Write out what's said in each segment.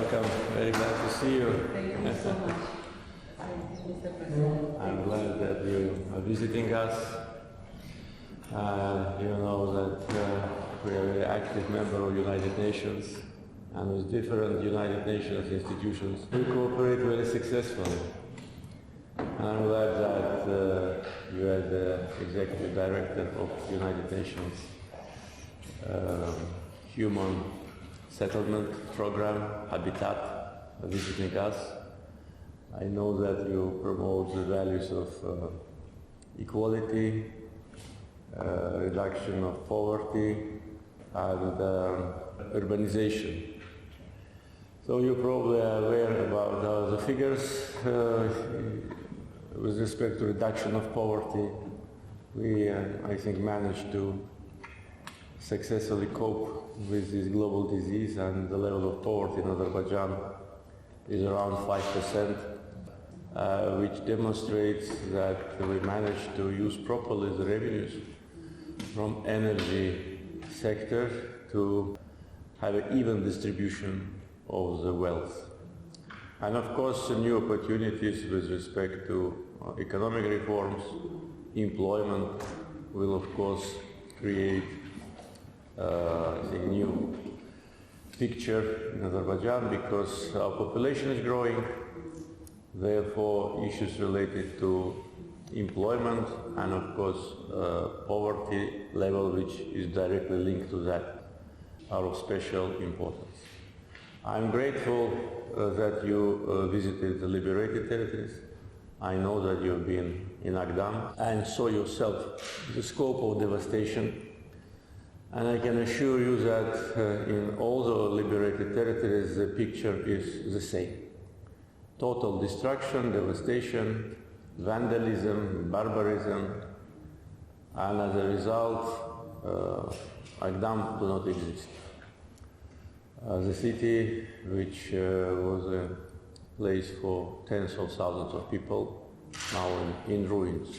welcome. Very glad to see you. Thank you so much. Mr. President. I'm glad that you are visiting us. You know that we are a very active member of United Nations, and with different United Nations institutions, we cooperate very successfully. And I'm glad that you are the Executive Director of United Nations Human Settlement Program, Habitat, visiting us. I know that you promote the values of equality, reduction of poverty, and urbanization. So you probably are aware about the figures with respect to reduction of poverty. We, I think, managed to successfully cope with this global disease, and the level of poverty in Azerbaijan is around 5%, which demonstrates that we managed to use properly the revenues from energy sector to have an even distribution of the wealth. And of course, new opportunities with respect to economic reforms, employment will of course create a new picture in Azerbaijan, because our population is growing. Therefore, issues related to employment and of course poverty level, which is directly linked to that, are of special importance. I'm grateful that you visited the liberated territories. I know that you've been in Agdam and saw yourself the scope of devastation. And I can assure you that in all the liberated territories, the picture is the same. Total destruction, devastation, vandalism, barbarism, and as a result, Agdam do not exist. The city, which was a place for tens of thousands of people, now in ruins.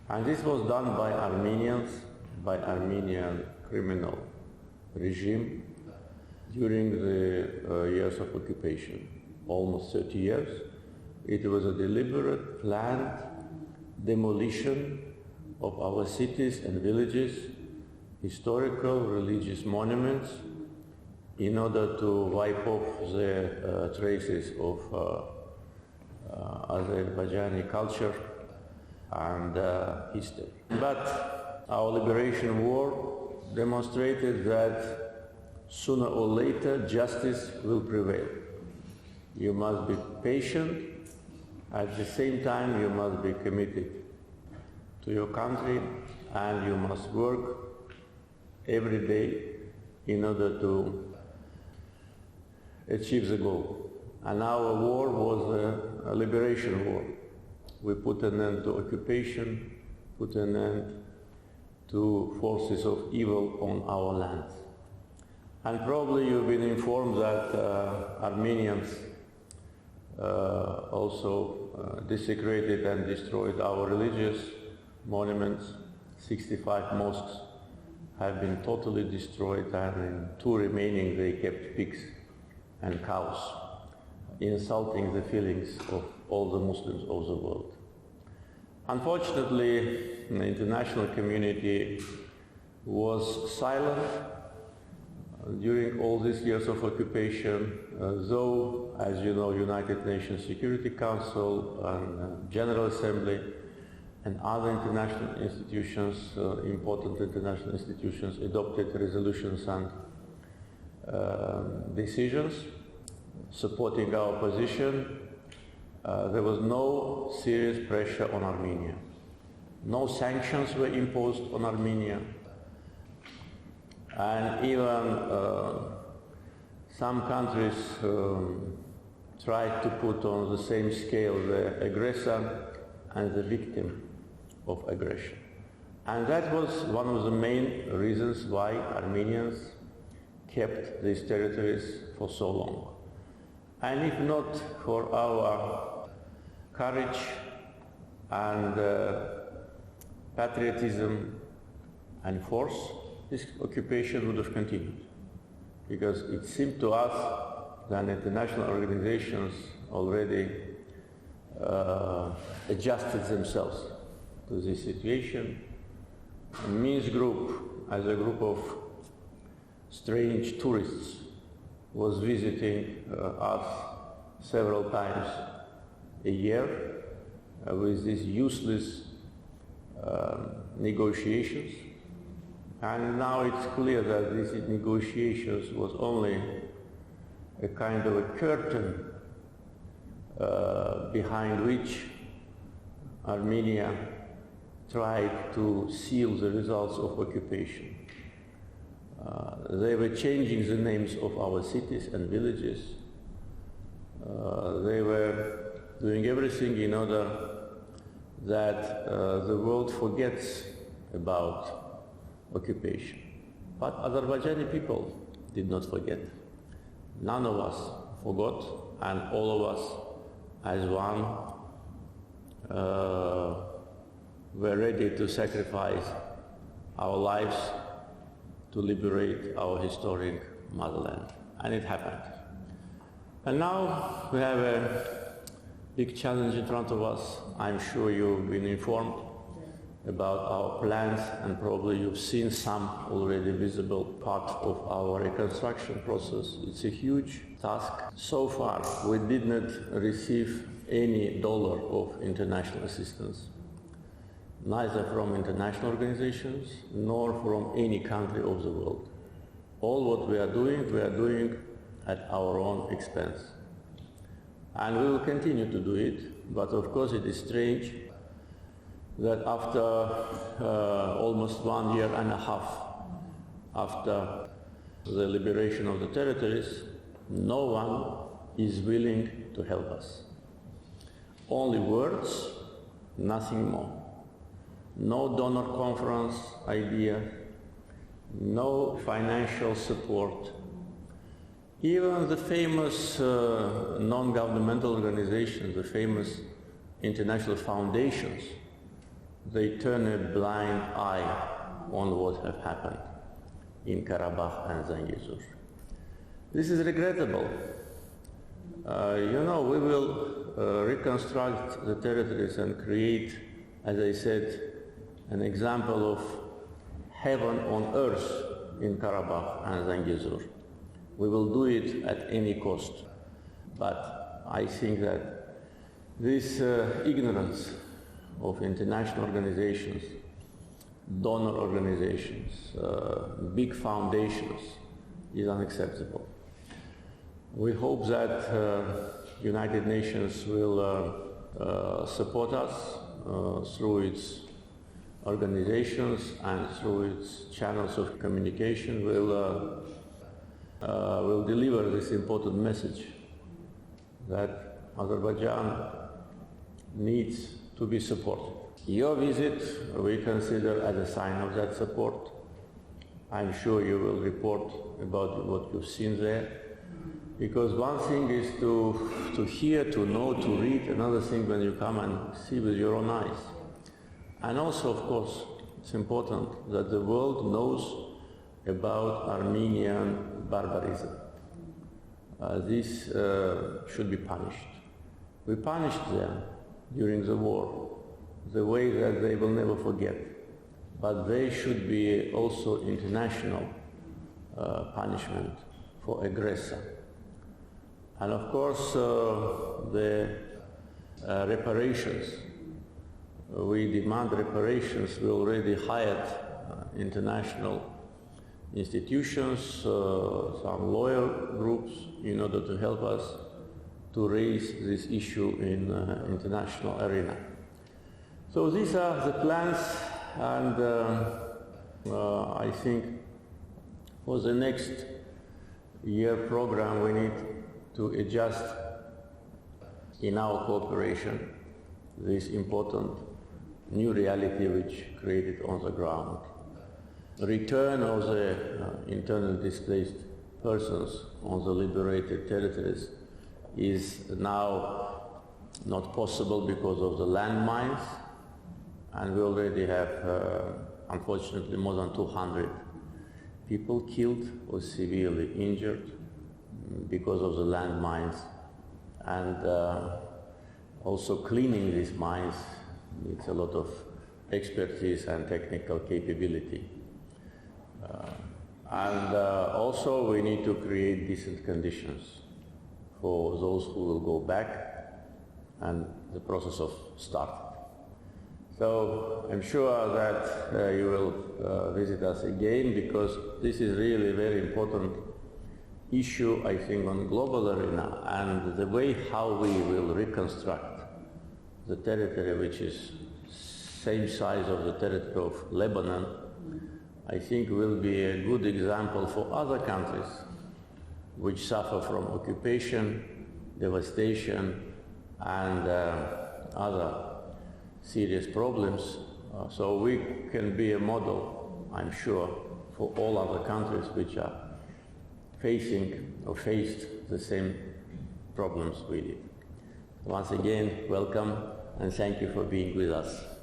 And this was done by Armenians, by Armenian criminal regime during the years of occupation, almost 30 years. It was a deliberate, planned demolition of our cities and villages, historical, religious monuments, in order to wipe off the traces of Azerbaijani culture and history. But our liberation war demonstrated that sooner or later justice will prevail. You must be patient. At the same time, you must be committed to your country, and you must work every day in order to achieve the goal. And our war was a liberation war. We put an end to occupation, put an end to forces of evil on our land. And probably you've been informed that Armenians also desecrated and destroyed our religious monuments. 65 mosques have been totally destroyed, and in 2 remaining they kept pigs and cows, insulting the feelings of all the Muslims of the world. Unfortunately, the international community was silent during all these years of occupation, though, as you know, United Nations Security Council and General Assembly and other international institutions, important international institutions, adopted resolutions and decisions supporting our position. There was no serious pressure on Armenia. No sanctions were imposed on Armenia. And even some countries tried to put on the same scale the aggressor and the victim of aggression. And that was one of the main reasons why Armenians kept these territories for so long. And if not for our courage and patriotism and force, this occupation would have continued. Because it seemed to us then international organizations already adjusted themselves to this situation. Minsk group, as a group of strange tourists, was visiting us several times a year with these useless negotiations. And now it's clear that these negotiations was only a kind of a curtain behind which Armenia tried to seal the results of occupation. They were changing the names of our cities and villages. They were doing everything in order that the world forgets about occupation. But Azerbaijani people did not forget. None of us forgot, and all of us as one were ready to sacrifice our lives to liberate our historic motherland. And it happened. And now we have a big challenge in front of us. I'm sure you've been informed about our plans, and probably you've seen some already visible part of our reconstruction process. It's a huge task. So far, we did not receive any dollar of international assistance, neither from international organizations nor from any country of the world. All what we are doing at our own expense. And we will continue to do it, but of course it is strange that after almost 1.5 years after the liberation of the territories, no one is willing to help us. Only words, nothing more. No donor conference idea, no financial support. Even the famous non-governmental organizations, the famous international foundations, they turn a blind eye on what has happened in Karabakh and Zangezur. This is regrettable. We will reconstruct the territories and create, as I said, an example of heaven on earth in Karabakh and Zangezur. We will do it at any cost. But I think that this ignorance of international organizations, donor organizations, big foundations is unacceptable. We hope that United Nations will support us through its organizations and through its channels of communication, will deliver this important message that Azerbaijan needs to be supported. Your visit we consider as a sign of that support. I'm sure you will report about what you've seen there, because one thing is to hear, to know, to read, another thing when you come and see with your own eyes. And also, of course, it's important that the world knows about Armenian barbarism. This should be punished. We punished them during the war, the way that they will never forget. But they should be also international punishment for aggressor. And of course, the reparations. We demand reparations. We already hired international institutions, some lawyer groups, in order to help us to raise this issue in international arena. So these are the plans, and I think for the next year program we need to adjust in our cooperation this important new reality which created on the ground. The return of the internally displaced persons on the liberated territories is now not possible because of the landmines, and we already have, unfortunately, more than 200 people killed or severely injured because of the landmines, and also cleaning these mines needs a lot of expertise and technical capability. And also we need to create decent conditions for those who will go back and the process of start. So I'm sure that you will visit us again, because this is really a very important issue, I think, on global arena, and the way how we will reconstruct the territory, which is same size of the territory of Lebanon, I think will be a good example for other countries which suffer from occupation, devastation, and other serious problems. So we can be a model, I'm sure, for all other countries which are facing or faced the same problems we did. Once again, welcome, and thank you for being with us.